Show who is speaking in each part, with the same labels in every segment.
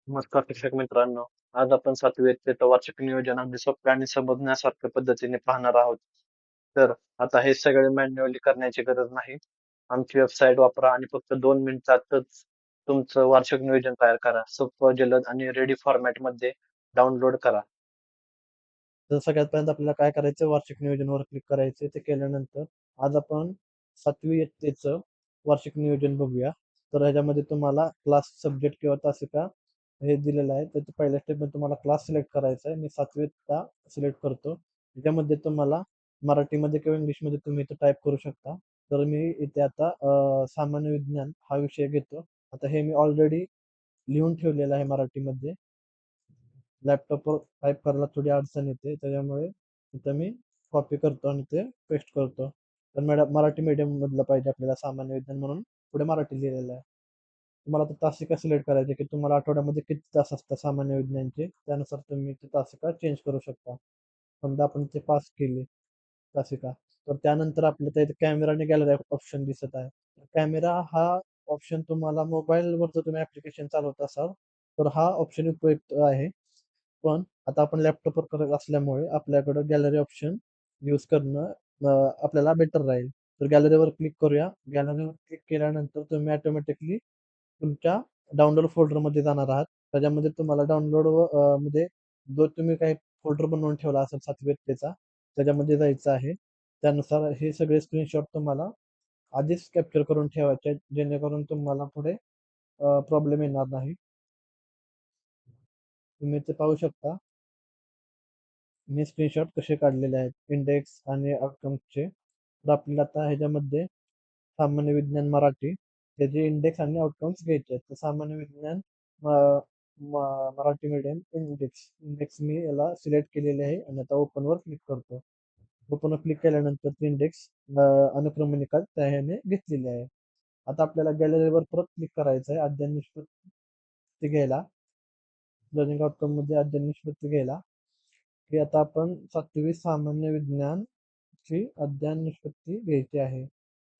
Speaker 1: नमस्कार शिक्षक मित्रांनो. आज आपण 7वी इयत्तेचं वार्षिक नियोजन अगदी सोप्या आणि समजण्यासारख्या पद्धतीने पाहणार आहोत. तर आता हे सगळे मॅन्युअली करण्याची गरज नाही. आमची वेबसाईट वापरा आणि फक्त 2 मिनिटातच तुमचं वार्षिक नियोजन तयार करा. सोपं, जलद आणि रेडी फॉर्मॅटमध्ये डाउनलोड करा.
Speaker 2: तर सगळ्यात पहिल्यांदा आपल्याला काय करायचं, वार्षिक नियोजनावर क्लिक करायचं. ते केल्यानंतर आज आपण 7वी इयत्तेचं वार्षिक नियोजन बघूया. तर ह्याच्यामध्ये तुम्हाला क्लास, सब्जेक्ट किंवा तासिका हे दिलेलं आहे. तर पहिल्या स्टेपमध्ये तुम्हाला क्लास सिलेक्ट करायचा आहे. मी 7वी इयत्ता सिलेक्ट करतो. त्याच्यामध्ये तुम्हाला मराठीमध्ये किंवा इंग्लिशमध्ये तुम्ही इथं टाईप करू शकता. तर मी इथे आता सामान्य विज्ञान हा विषय घेतो. आता हे मी ऑलरेडी लिहून ठेवलेलं आहे मराठीमध्ये. लॅपटॉपवर टाईप करायला थोडी अडचण येते. त्याच्यामुळे इथं मी कॉपी करतो आणि ते पेस्ट करतो. तर मराठी मीडियममधलं पाहिजे आपल्याला सामान्य विज्ञान, म्हणून पुढे मराठी लिहिलेलं आहे. तुम्हाला आता तासिका सिलेक्ट करायची की तुम्हाला आठवड्यामध्ये किती तास असतात सामान्य विज्ञानचे. त्यानुसार तुम्ही ती तासिका चेंज करू शकता. समजा आपण ते पास केली तासिका, तर त्यानंतर आपल्याला इथे कॅमेरा आणि गॅलरी ऑप्शन दिसत आहे. कॅमेरा हा ऑप्शन तुम्हाला मोबाईलवर जर तुम्ही ॲप्लिकेशन चालवत असाल, तर हा ऑप्शन उपयुक्त आहे. पण आता आपण लॅपटॉपवर करत असल्यामुळे आपल्याकडं गॅलरी ऑप्शन यूज करणं आपल्याला बेटर राहील. तर गॅलरीवर क्लिक करूया. गॅलरीवर क्लिक केल्यानंतर तुम्ही ऑटोमॅटिकली तुमच्या डाउनलोड फोल्डरमध्ये जाणार आहात. त्याच्यामध्ये तुम्हाला डाउनलोड मध्ये जो तुम्ही काही फोल्डर बनवून ठेवला असेल 7वी इयत्तेचा, त्याच्यामध्ये जायचं आहे. त्यानुसार हे सगळे स्क्रीनशॉट तुम्हाला आधीच कॅप्चर करून ठेवायचे आहेत, जेणेकरून तुम्हाला पुढे प्रॉब्लेम येणार नाही. तुम्ही ते पाहू शकता. मी स्क्रीनशॉट कसे काढलेले आहेत इंडेक्स आणि आउटकम्सचे. तर आपल्याला आता ह्याच्यामध्ये सामान्य विज्ञान मराठी त्याचे इंडेक्स आणि आउटकम्स घ्यायचे आहेत. तर सामान्य विज्ञान मराठी मीडियम इंडेक्स इंडेक्स मी याला सिलेक्ट केलेले आहे आणि आता ओपनवर क्लिक करतो. ओपनवर क्लिक केल्यानंतर ते इंडेक्स अनुक्रमणिका त्या ह्याने घेतलेली आहे. आता आपल्याला गॅलरीवर परत क्लिक करायचं आहे अध्ययन निष्पत्ती घ्यायला. लर्निंग आउटकम मध्ये अध्ययन निष्पत्ती घ्यायला, की आता आपण 7वी सामान्य विज्ञानची अध्ययन निष्पत्ती घ्यायची आहे.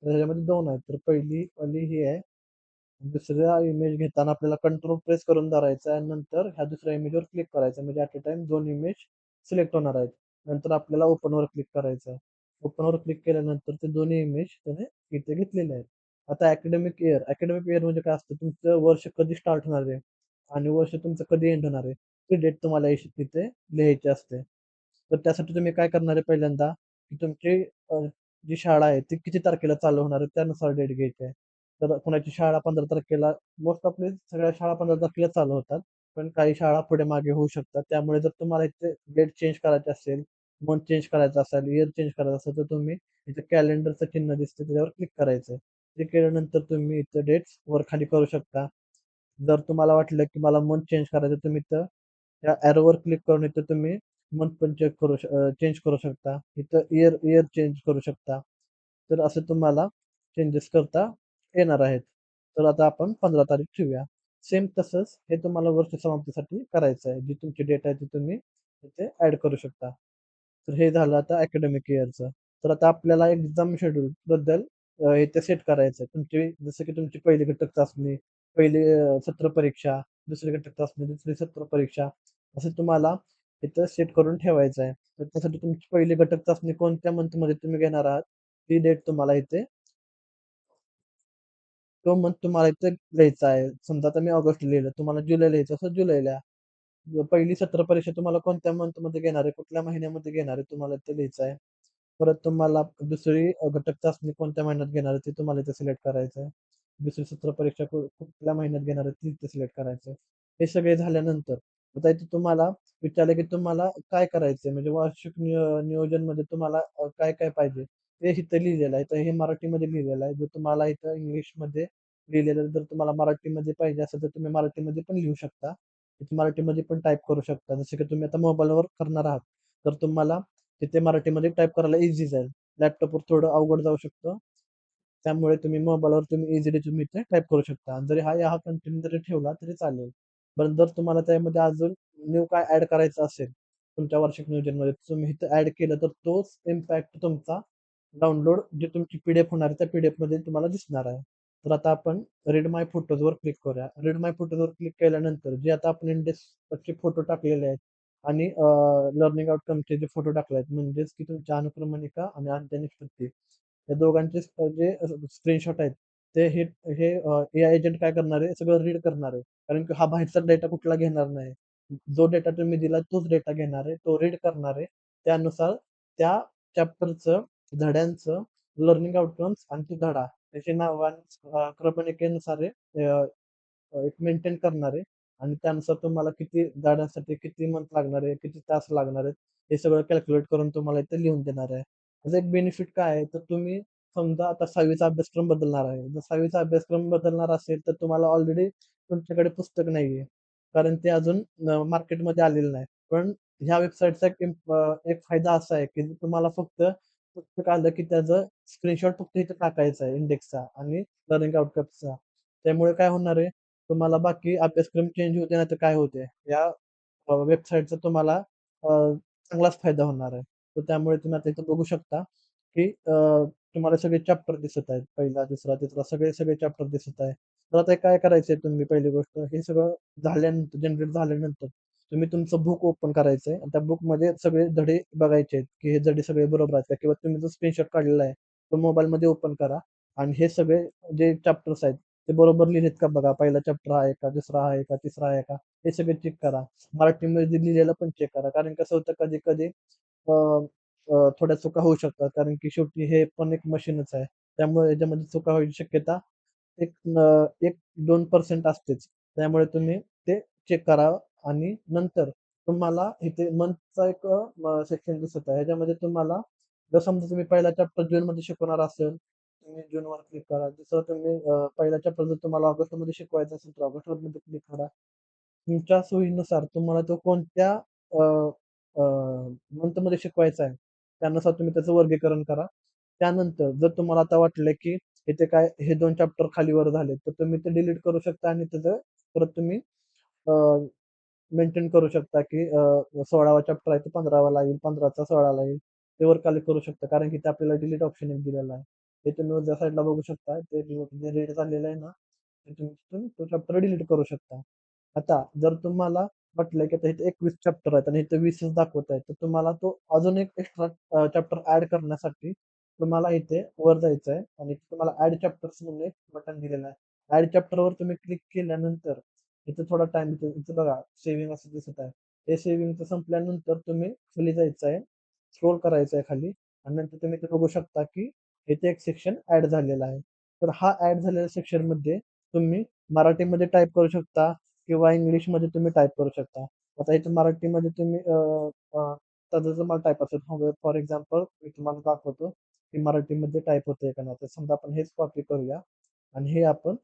Speaker 2: तर ह्याच्यामध्ये 2 आहेत. तर पहिली वाली ही आहे. दुसऱ्या इमेज घेताना आपल्याला कंट्रोल प्रेस करून धरायचा आहे आणि नंतर ह्या दुसऱ्या इमेजवर क्लिक करायचं, म्हणजे at a time 2 image select होणार आहेत. नंतर आपल्याला ओपनवर क्लिक करायचं आहे. ओपनवर क्लिक केल्यानंतर ते दोन्ही इमेज त्याने इथे घेतलेले आहेत. आता अकॅडमिक इयर म्हणजे काय असतं, तुमचं वर्ष कधी स्टार्ट होणार आहे आणि वर्ष तुमचं कधी एंड होणार आहे, ती डेट तुम्हाला तिथे लिहायची असते. तर त्यासाठी तुम्ही काय करणार आहे, पहिल्यांदा की तुमची जी शाळा आहे ती किती तारखेला चालू होणार आहे त्यानुसार डेट घ्यायची आहे. तर कोणाची शाळा 15 तारखेला, मोस्ट ऑफली सगळ्या शाळा 15 तारखेला चालू होतात. पण काही शाळा पुढे मागे होऊ शकतात. त्यामुळे जर तुम्हाला इथे डेट चेंज करायची असेल, मंथ चेंज करायचा असेल, इयर चेंज करायचं असेल, तर तुम्ही इथे कॅलेंडरचं चिन्ह दिसते त्याच्यावर क्लिक करायचं. ते केल्यानंतर तुम्ही इथे डेट्स वर खाली करू शकता. जर तुम्हाला वाटलं की मला मंथ चेंज करायचं, तुम्ही इथं त्या ॲरोवर क्लिक करून इथं तुम्ही मंथ पण चेंज करू शकता. इथं इयर इयर चेंज करू शकता. तर असं तुम्हाला चेंजेस करता येणार आहेत. तर आता आपण 15 तारीख ठेवूया. सेम तसंच हे तुम्हाला वर्ष समाप्तीसाठी करायचं आहे. जी तुमची डेट आहे ती तुम्ही इथे ॲड करू शकता. तर हे झालं आता अकॅडमिक इयरचं. तर आता आपल्याला एक्झाम शेड्यूल बद्दल इथे सेट करायचं आहे. तुमची जसं की तुमची पहिली घटक चाचणी, पहिली सत्र परीक्षा, दुसरी घटक चाचणी, दुसरी सत्र परीक्षा, असं तुम्हाला इथं सेट करून ठेवायचं आहे. तर त्यासाठी तुमची पहिली घटक चाचणी कोणत्या मंथमध्ये तुम्ही घेणार आहात, ती डेट तुम्हाला इथे, तो मंथ तुम्हाला इथे लिहायचा आहे. समजा आता मी ऑगस्ट लिहिलं, तुम्हाला जुलै लिहायचं असेल जुलैला. पहिली सत्र परीक्षा तुम्हाला कोणत्या मंथमध्ये घेणार आहे, कुठल्या महिन्यामध्ये घेणार आहे, तुम्हाला इथे लिहायचं आहे. परत तुम्हाला दुसरी घटक चाचणी कोणत्या महिन्यात घेणार आहे, ते तुम्हाला इथे सिलेक्ट करायचं आहे. दुसरी सत्र परीक्षा कुठल्या महिन्यात घेणार आहे, ती इथे सिलेक्ट करायचं आहे. हे सगळे झाल्यानंतर आता इथे तुम्हाला विचारलं की तुम्हाला काय करायचंय, म्हणजे वार्षिक नियोजनमध्ये तुम्हाला काय-काय पाहिजे, ते इथं लिहिलेलं आहे. तर हे मराठीमध्ये लिहिलेलं आहे. जर तुम्हाला इथं इंग्लिशमध्ये लिहिलेलं आहे, जर तुम्हाला मराठीमध्ये पाहिजे असेल, तर तुम्ही मराठीमध्ये पण लिहू शकता. तिथे मराठीमध्ये पण टाइप करू शकता. जसं की तुम्ही आता मोबाईलवर करणार आहात, तर तुम्हाला तिथे मराठीमध्ये टाइप करायला इझी जाईल. लॅपटॉपवर थोडं अवघड जाऊ शकतं. त्यामुळे तुम्ही मोबाईलवर इझिली तुम्ही इथे टाइप करू शकता. आणि जरी हा कंटिन्यू जरी ठेवला तरी चालेल. पण जर तुम्हाला त्यामध्ये अजून न्यू काय ॲड करायचं असेल, तुमच्या वार्षिक नियोजनमध्ये तुम्ही इथं ॲड केलं, तर तोच इम्पॅक्ट तुमचा डाउनलोड, जी तुमची पी-डी-एफ होणार आहे, त्या पी-डी-एफमध्ये तुम्हाला दिसणार आहे. तर आता आपण रीड माय फोटोजवर क्लिक करूया. रीड माय फोटोजवर क्लिक केल्यानंतर जे आता आपण इंडेक्सचे फोटो टाकलेले आहेत आणि लर्निंग आउटकमचे जे फोटो टाकले आहेत, म्हणजेच की तुमच्या अनुक्रमणिका आणि अंत्यनिष्पत्ती या दोघांचे जे स्क्रीनशॉट आहेत, ते हे एआय एजंट काय करणार आहे, सगळं रीड करणार आहे. कारण की हा बाहेरचा डेटा कुठला घेणार नाही. जो डेटा तुम्ही दिला तोच डेटा घेणार आहे, तो रीड करणार आहे. त्यानुसार त्या चॅप्टरचं, धड्यांचं लर्निंग आउटकम्स आणि ते धडा त्याची नावं आणि क्रमणिकेनुसार एक मेंटेन करणार आहे आणि त्यानुसार तुम्हाला किती जाण्यासाठी किती मंथ लागणार आहे, किती तास लागणार आहेत, हे सगळं कॅल्क्युलेट करून तुम्हाला इथे लिहून देणार आहे. त्याचा एक बेनिफिट काय आहे, तर तुम्ही समजा आता 6वीचा अभ्यासक्रम बदलणार आहे. जर 6वीचा अभ्यासक्रम बदलणार असेल, तर तुम्हाला ऑलरेडी तुमच्याकडे पुस्तक नाहीये. कारण ते अजून मार्केटमध्ये आलेलं नाही. पण ह्या वेबसाईटचा एक फायदा असा आहे, की तुम्हाला फक्त पुस्तक आलं, की त्याचं स्क्रीनशॉट फक्त इथे टाकायचा आहे इंडेक्सचा आणि लर्निंग आउटकम्सचा. त्यामुळे काय होणार आहे, तुम्हाला बाकी अभ्यासक्रम चेंज होते नाही तर काय होते, या वेबसाईटचा तुम्हाला चांगलाच फायदा होणार आहे. तर त्यामुळे तुम्ही आता इथं बघू शकता, की तुम्हाला सगळे चॅप्टर दिसत आहेत. पहिला, दुसरा, तिसरा सगळे चॅप्टर दिसत आहे. तर आता काय करायचंय तुम्ही पहिली गोष्ट, हे सगळं झाल्यानंतर जनरेट झाल्यानंतर तुम्ही तुमचं बुक ओपन करायचंय आणि त्या बुकमध्ये सगळे धडे बघायचे आहेत, की हे धडे सगळे बरोबर आहेत का? किंवा तुम्ही जो स्क्रीनशॉट काढलेला आहे, तो मोबाईलमध्ये ओपन करा आणि हे सगळे जे चॅप्टर्स आहेत, ते बरोबर लिहिलेत का बघा. पहिला चॅप्टर आहे का? दुसरा आहे का? तिसरा आहे का? हे सगळे चेक करा. मराठीमध्ये लिहिलेलं पण चेक करा. कारण कसं होतं कधी-कधी अ, थोड्या चुका होऊ शकतात. कारण की शेवटी हे पण एक मशीनच आहे. त्यामुळे याच्यामध्ये चुका व्हायची शक्यता एक 1-2% असतेच. त्यामुळे तुम्ही ते चेक करा आणि नंतर तुम्हाला इथे मंथचा एक सेक्शन दिसत आहे. ह्याच्यामध्ये तुम्हाला जर समजा तुम्ही पहिला चॅप्टर जूनमध्ये शिकवणार असेल, तुम्ही जूनवर क्लिक करा. जसं तुम्ही पहिला चॅप्टर जर तुम्हाला ऑगस्टमध्ये शिकवायचा असेल, तर ऑगस्टमध्ये क्लिक करा. तुमच्या सोयीनुसार तुम्हाला तो कोणत्या अ, अ, मंथमध्ये शिकवायचा आहे, त्यानुसार तुम्ही त्याचं वर्गीकरण करा. त्यानंतर जर तुम्हाला आता वाटलं, की इथे काय हे 2 चॅप्टर खाली-वर झाले, तर तुम्ही ते डिलीट करू शकता आणि त्याचं परत तुम्ही मेंटेन करू शकता, की 16वा चॅप्टर आहे, तो 15वा येईल, 15चा 16ला येईल. ते वर-खाली करू शकता. कारण की ते आपल्याला डिलीट ऑप्शन एक दिलेला आहे. ते तुम्ही उजव्या साईडला बघू शकता. ते जे रेड झालेलं आहे ना, ते तुम्ही तिथून तो चॅप्टर डिलीट करू शकता. आता जर तुम्हाला वाटलं, की आता इथे 21 चॅप्टर आहेत आणि इथे 20च दाखवत आहे, तर तुम्हाला तो अजून एक एक्स्ट्रा चॅप्टर ॲड करण्यासाठी तुम्हाला इथे वर जायचं आहे आणि इथे तुम्हाला ॲड चॅप्टर्स म्हणून एक बटन दिलेलं आहे. ॲड चॅप्टरवर तुम्ही क्लिक केल्यानंतर इथे थोडा टाईम इथे बघा सेव्हिंग असं दिसत आहे. हे सेव्हिंगचं संपल्यानंतर तुम्ही खाली जायचं आहे, स्क्रोल करायचं आहे खाली आणि नंतर तुम्ही इथे बघू शकता, की इथे एक सेक्शन ॲड झालेला आहे. तर हा ॲड झालेल्या सेक्शनमध्ये तुम्ही मराठीमध्ये टाइप करू शकता किंवा इंग्लिशमध्ये तुम्ही टाइप करू शकता. आता इथे मराठीमध्ये तुम्ही आता जर तुम्हाला टाइप असेल फॉर एक्झाम्पल मी तुम्हाला दाखवतो, की मराठीमध्ये टाइप होतंय का नाही. तर समजा आपण हेच कॉपी करूया आणि हे आपण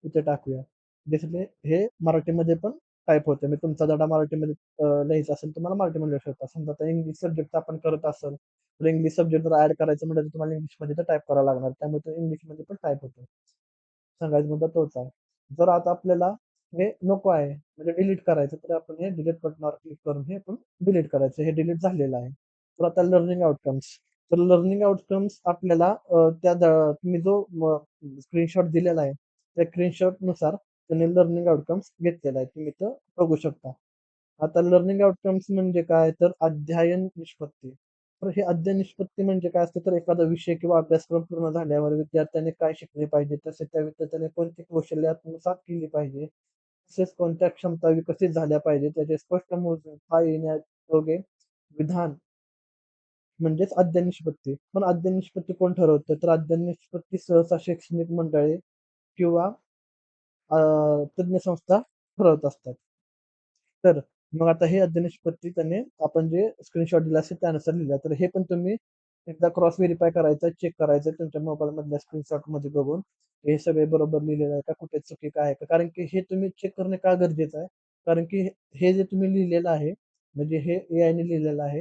Speaker 2: इथे टाकूया. बेसिकली हे मराठीमध्ये पण टाइप होते. म्हणजे तुमचा धडा मराठीमध्ये लिहायचा असेल, तुम्हाला मराठीमध्ये लिहू शकता. समजा आता इंग्लिश सब्जेक्ट आपण करत असेल, तर इंग्लिश सब्जेक्ट जर ॲड करायचं म्हटलं, तर तुम्हाला इंग्लिशमध्ये तर टाइप करावं लागणार. त्यामुळे तो इंग्लिशमध्ये पण टाइप होतो. सांगायचा मुद्दा तोच आहे. जर आता आपल्याला हे नको आहे, म्हणजे डिलीट करायचं, तर आपण हे डिलीट बटनावर क्लिक करून हे पण डिलीट करायचं. हे डिलीट झालेलं आहे. तर आता लर्निंग आउटकम्स. तर लर्निंग आउटकम्स आपल्याला तुम्ही जो स्क्रीनशॉट दिलेला आहे, त्या स्क्रीनशॉटनुसार त्यांनी लर्निंग आउटकम्स घेतलेला आहे. तुम्ही इथं बघू शकता. आता लर्निंग आउटकम्स म्हणजे काय? तर अध्ययन निष्पत्ती. तर हे अध्ययन निष्पत्ती म्हणजे काय असतं? तर एखादा विषय किंवा अभ्यासक्रम पूर्ण झाल्यावर विद्यार्थ्याने काय शिकले पाहिजे? तसेच त्या विद्यार्थ्याने कोणती कौशल्ये आत्मसात केली पाहिजे? तसेच कोणत्या क्षमता विकसित झाल्या पाहिजे? त्याचे स्पष्ट मोजता येण्याजोगे विधान म्हणजेच अध्ययन निष्पत्ती. पण अध्ययन निष्पत्ती कोण ठरवतं? तर अध्ययन निष्पत्ती सहसा शैक्षणिक मंडळे किंवा अ, तज्ञ संस्था ठरवत असतात. तर मग आता हे अध्ययन त्याने आपण जे स्क्रीनशॉट दिला असेल त्यानुसार लिहिला. तर हे पण तुम्ही एकदा क्रॉस व्हेरिफाय करायचं, चेक करायचं तुमच्या मोबाईलमधल्या स्क्रीनशॉटमध्ये बघून, हे सगळे बरोबर लिहिलेलं आहे का? कुठे चुकी काय आहे का? कारण की हे तुम्ही चेक करणे का गरजेचं आहे? कारण की हे जे तुम्ही लिहिलेलं आहे, म्हणजे हे एआयने लिहिलेलं आहे,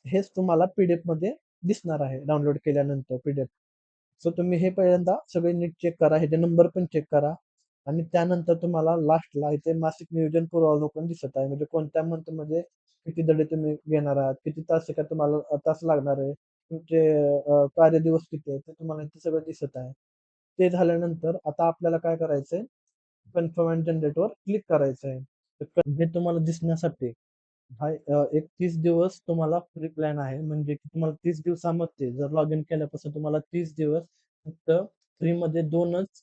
Speaker 2: हेच तुम्हाला पी-डी-एफमध्ये दिसणार आहे डाउनलोड केल्यानंतर पी-डी-एफ. सो तुम्ही हे पहिल्यांदा सगळे नीट चेक करा. ह्याचे नंबर पण चेक करा आणि त्यानंतर तुम्हाला लास्टला इथे मासिक नियोजन पूर्वावलोकन दिसत आहे. म्हणजे कोणत्या मंथमध्ये किती धडे तुम्ही घेणार आहात, किती तास शिकाय तुम्हाला तास लागणार आहे, तुमचे कार्यदिवस किती आहेत, ते तुम्हाला इथे सगळं दिसत आहे. ते झाल्यानंतर आता आपल्याला काय करायचंय, कन्फर्म अँड जनरेटवर क्लिक करायचं आहे. तर हे तुम्हाला दिसण्यासाठी एक 30 दिवस तुम्हाला फ्री प्लॅन आहे. म्हणजे की तुम्हाला 30 दिवसामध्ये जर लॉग इन केल्यापासून तुम्हाला 30 दिवस फक्त फ्रीमध्ये 2च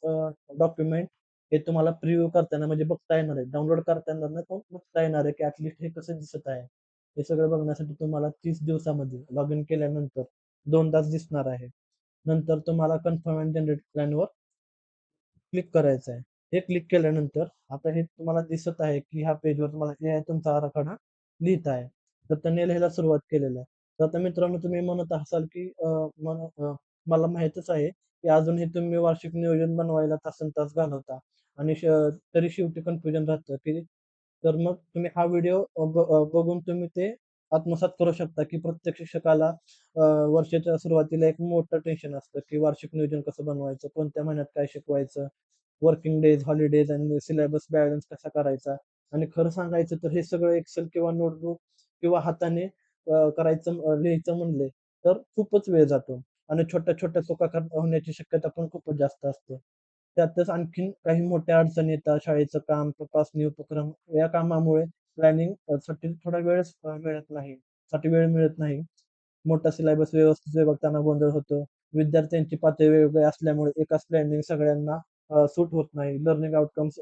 Speaker 2: डॉक्युमेंट हे तुम्हाला प्रिव्ह्यू करताना म्हणजे बघता येणार आहे. डाउनलोड करता येणार नाही, पण बघता येणार आहे, की ॲटलीस्ट हे कसं दिसत आहे. हे सगळं बघण्यासाठी तुम्हाला 30 दिवसामध्ये लॉग इन केल्यानंतर 2दाच दिसणार आहे. नंतर तुम्हाला कन्फर्म अँड जनरेट प्लॅनवर क्लिक करायचं आहे. हे क्लिक केल्यानंतर आता हे तुम्हाला दिसत आहे, की ह्या पेजवर तुम्हाला एआय तुमचा आराखडा लिहित आहे. तर त्यांनी लिहायला सुरुवात केलेलं आहे. तर आता मित्रांनो तुम्ही म्हणत असाल, की मला माहीतच आहे, की अजूनही तुम्ही वार्षिक नियोजन बनवायला तासनतास घालवता आणि तरी शेवटी कन्फ्युजन राहतं, की तर मग तुम्ही हा व्हिडिओ बघून तुम्ही ते आत्मसात करू शकता, की प्रत्येक शिक्षकाला वर्षाच्या सुरुवातीला एक मोठं टेन्शन असतं, की वार्षिक नियोजन कसं बनवायचं, कोणत्या महिन्यात काय शिकवायचं, वर्किंग डेज, हॉलिडेज आणि सिलेबस बॅलन्स कसा करायचा. आणि खरं सांगायचं तर हे सगळं एक्सेल किंवा नोटबुक किंवा हाताने करायचं लिहायचं म्हणले तर खूपच वेळ जातो आणि छोट्या-छोट्या चुका होण्याची शक्यता पण खूपच जास्त असते. त्यातच आणखीन काही मोठ्या अडचणी येतात. शाळेचं काम, तपासणी, उपक्रम या कामामुळे प्लॅनिंग साठी थोडा वेळच मिळत नाही. साठी वेळ मिळत नाही. मोठा सिलेबस व्यवस्थित विभागताना गोंधळ होतो. विद्यार्थ्यांची पातळी वेगवेगळी असल्यामुळे एकाच प्लॅनिंग सगळ्यांना सूट होत नाही. लर्निंग आउटकम्स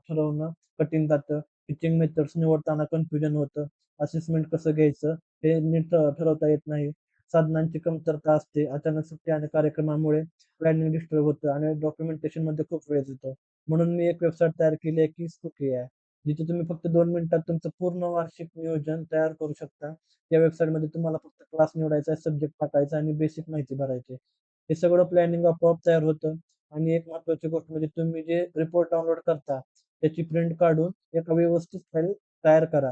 Speaker 2: ठरवणं कठीण जातं. टीचिंग मेथड्स निवडताना कन्फ्युजन होतं. असेसमेंट कसं घ्यायचं हे नीट ठरवता येत नाही. साधनांची कमतरता असते. अचानक सुट्टी आणि कार्यक्रमामुळे प्लॅनिंग डिस्टर्ब होतं आणि डॉक्युमेंटेशनमध्ये खूप वेळ जातो. म्हणून मी एक वेबसाईट तयार केली आहे की स्टुकी आहे. जिथे तुम्ही फक्त 2 मिनिटात तुमचं पूर्ण वार्षिक नियोजन तयार करू शकता. या वेबसाईटमध्ये तुम्हाला फक्त क्लास निवडायचा आहे, सब्जेक्ट टाकायचा आणि बेसिक माहिती भरायची आहे. हे सगळं प्लॅनिंग आपोआप तयार होतं आणि एक महत्त्वाची गोष्ट म्हणजे तुम्ही जे रिपोर्ट डाउनलोड करता, त्याची प्रिंट काढून एका व्यवस्थित फाईल तयार करा.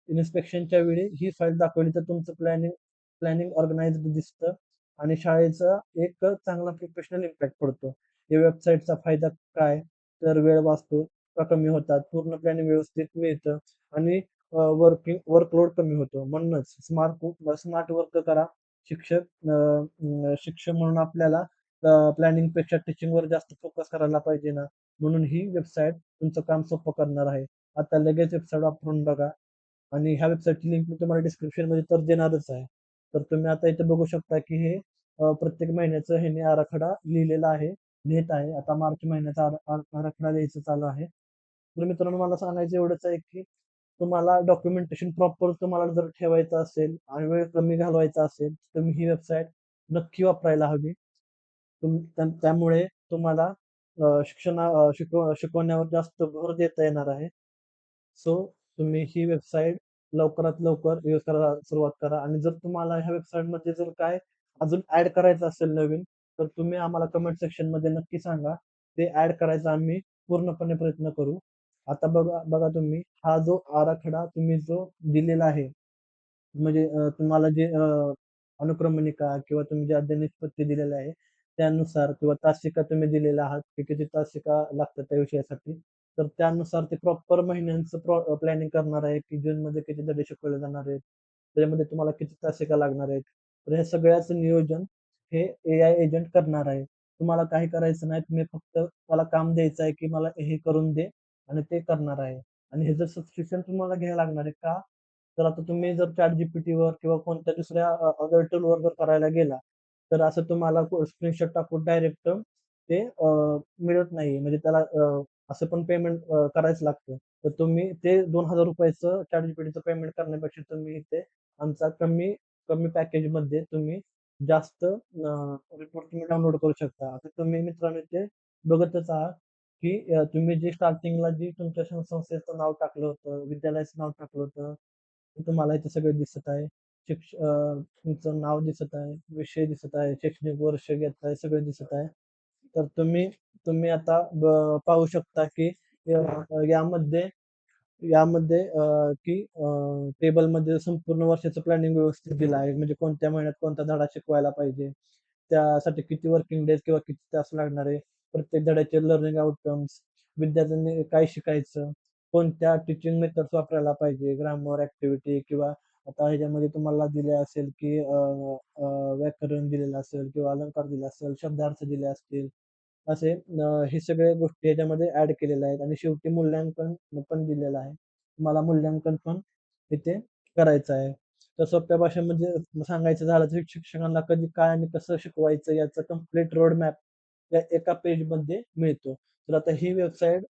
Speaker 2: इन्स्पेक्शनच्या वेळी ही फाईल दाखवली तर तुमचं प्लॅनिंग प्लॅनिंग ऑर्गनाइज्ड दिसतं आणि शाळेचा एक चांगला प्रोफेशनल इम्पॅक्ट पडतो. या वेबसाईटचा फायदा काय? तर वेळ वाचतो, का कमी होतात, पूर्ण प्लॅनिंग व्यवस्थित मिळतं आणि वर्कलोड कमी होतो. म्हणूनच स्मार्ट वर्क करा. शिक्षक म्हणून आपल्याला प्लॅनिंगपेक्षा टीचिंगवर जास्त फोकस करायला पाहिजे ना, म्हणून ही वेबसाईट तुमचं काम सोपं करणार आहे. आता लगेच वेबसाईट वापरून बघा आणि ह्या वेबसाईटची लिंक मी तुम्हाला डिस्क्रिप्शनमध्ये तर देणारच आहे. तर तुम्ही आता इथे बघू शकता, की हे प्रत्येक महिन्याचं ह्याने आराखडा लिहिलेला आहे, लिहीत आहे. आता मार्च महिन्याचा आराखडा लिहायचं चालू आहे. तर मित्रांनो मला सांगायचं एवढंच आहे, की तुम्हाला डॉक्युमेंटेशन प्रॉपर तुम्हाला जर ठेवायचं असेल आणि वेळ कमी घालवायचा असेल, तर तुम्ही ही वेबसाईट नक्की वापरायला हवी. त्यामुळे तुम्हाला शिकवण्यावर जास्त भर देता येणार आहे. सो तुम्ही ही वेबसाईट लवकरात लवकर यूज करायला सुरुवात करा आणि जर तुम्हाला ह्या वेबसाईटमध्ये जर काय अजून ॲड करायचं असेल नवीन, तर तुम्ही आम्हाला कमेंट सेक्शनमध्ये नक्की सांगा. ते ॲड करायचा आम्ही पूर्णपणे प्रयत्न करू. आता बघा बघा तुम्ही हा जो आराखडा तुम्ही जो दिलेला आहे म्हणजे तुम्हाला जे अनुक्रमणिका किंवा तुम्ही जे अध्ययन निष्पत्ती दिलेलं आहे, त्यानुसार किंवा तासिका तुम्ही दिलेल्या आहात, की किती तासिका लागतात त्या विषयासाठी. तर त्यानुसार ते प्रॉपर महिन्यांचं प्लॅनिंग करणार आहे, की जूनमध्ये किती धडे शिकवले जाणार आहेत. त्याच्यामध्ये तुम्हाला किती तासिका लागणार आहेत. तर हे सगळ्याचं नियोजन हे एआय एजंट करणार आहे. तुम्हाला काही करायचं नाही. तुम्ही फक्त त्याला काम द्यायचं आहे, की मला हे करून दे आणि ते करणार आहे. आणि ह्याचं सबस्क्रिप्शन तुम्हाला घ्यायला लागणार आहे. का? तर आता तुम्ही जर ChatGPTवर किंवा कोणत्या दुसऱ्या अदर टूलवर जर करायला गेला, तर असं तुम्हाला स्क्रीनशॉट टाकून डायरेक्ट ते मिळत नाही. म्हणजे त्याला असं पण पेमेंट करायचं लागतं. तर तुम्ही ते ₹2000चं ChatGPTचं पेमेंट करण्यापेक्षा तुम्ही इथे आमचा कमी कमी पॅकेजमध्ये तुम्ही जास्त रिपोर्ट तुम्ही डाउनलोड करू शकता. आता तुम्ही मित्रांनो इथे बघतच आहात, की तुम्ही जे स्टार्टिंगला जी तुमच्या संस्थेचं नाव टाकलं होतं, विद्यालयाचं नाव टाकलं होतं, ते तुम्हाला इथे सगळं दिसत आहे. तुमचं नाव दिसत आहे, विषय दिसत आहे, शैक्षणिक वर्ष घेत आहे, सगळं दिसत आहे. तर तुम्ही तुम्ही आता पाहू शकता, की यामध्ये यामध्ये की टेबलमध्ये संपूर्ण वर्षाचं प्लॅनिंग व्यवस्थित दिलं आहे. म्हणजे कोणत्या महिन्यात कोणता धडा शिकवायला पाहिजे. त्यासाठी किती वर्किंग डेज किंवा किती तास लागणार आहे. प्रत्येक धड्याचे लर्निंग आउटकम्स, विद्यार्थ्यांनी काय शिकायचं, कोणत्या टीचिंग मेथड्स वापरायला पाहिजे, ग्रामर, ॲक्टिव्हिटी किंवा आता ह्याच्यामध्ये तुम्हाला दिले असेल, की व्याकरण दिलेलं असेल किंवा अलंकार दिले असेल, शब्दार्थ दिले असतील. असे हे सगळ्या गोष्टी याच्यामध्ये ऍड केलेल्या आहेत आणि शेवटी मूल्यांकन पण दिलेलं आहे. तुम्हाला मूल्यांकन पण इथे करायचं आहे. तर सोप्या भाषेमध्ये सांगायचं झालं तर शिक्षकांना कधी काय आणि कसं शिकवायचं याचं कम्प्लीट रोड मॅप या एका पेजमध्ये मिळतो. तर आता ही वेबसाईट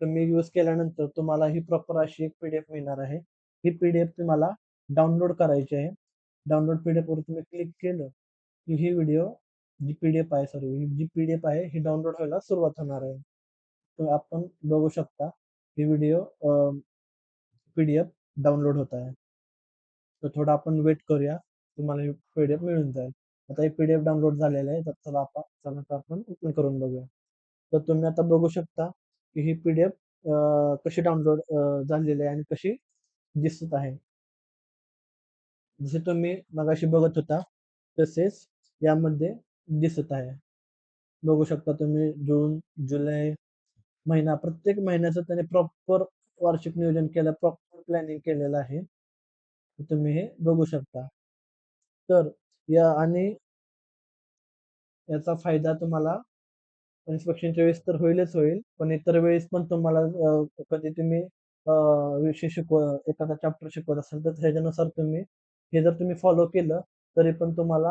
Speaker 2: तुम्ही यूज केल्यानंतर तुम्हाला ही प्रॉपर अशी एक पीडीएफ मिळणार आहे. ही पीडीएफ तुम्हाला डाउनलोड करायची आहे. डाउनलोड पीडीएफ वर तुम्ही क्लिक केलं की ही व्हिडिओ जी पीडीएफ आहे सॉरी जी पीडीएफ आहे ही डाउनलोड व्हायला सुरुवात होणार आहे. तर आपण बघू शकता ही व्हिडिओ पीडीएफ डाउनलोड होत आहे. तर थोडं आपण वेट करूया. तुम्हाला ही पीडीएफ मिळून जाईल. आता ही पीडीएफ डाउनलोड झालेली आहे. तर चला आता आपण ओपन करून बघूया. तर तुम्ही आता बघू शकता की ही पीडीएफ कशी डाउनलोड झालेली आहे आणि कशी दिसत आहे. जसे तुम्ही मगाशी बघत होता तसेच यामध्ये दिसत आहे. बघू शकता तुम्ही जून, जुलै महिना प्रत्येक महिन्याचं त्याने प्रॉपर वार्षिक नियोजन केलं, प्रॉपर प्लॅनिंग केलेलं आहे. तर तुम्ही हे बघू शकता. तर या आणि याचा फायदा तुम्हाला इन्स्पेक्शनच्या वेळेस तर होईलच होईल, पण इतर वेळेस पण तुम्हाला कधी तुम्ही विषय एखादा चॅप्टर शिकवत असाल तर त्याच्यानुसार तुम्ही हे जर तुम्ही फॉलो केलं तरी पण तुम्हाला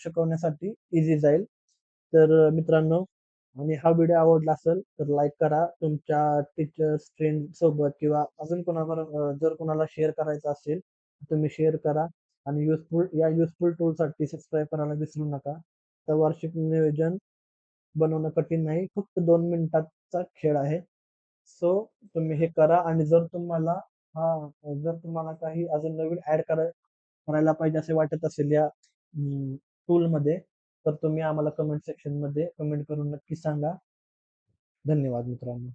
Speaker 2: शिकवण्यासाठी इझी जाईल. तर मित्रांनो आणि हा व्हिडिओ आवडला असेल तर लाईक करा. तुमच्या टीचर्स, फ्रेंड सोबत किंवा अजून कोणाबरोबर जर कोणाला शेअर करायचं असेल तुम्ही शेअर करा आणि युजफुल टूलसाठी सबस्क्राईब करायला विसरू नका. तर वार्षिक नियोजन बनवणं कठीण नाही. फक्त 2 मिनिटाचा खेळ आहे. सो तुम्ही हे करा आणि जर तुम्हाला काही अजून नवीन करायला पाहिजे असे वाटत असेल या टूलमध्ये तर तुम्ही आम्हाला कमेंट सेक्शनमध्ये कमेंट करून नक्की सांगा. धन्यवाद मित्रांनो.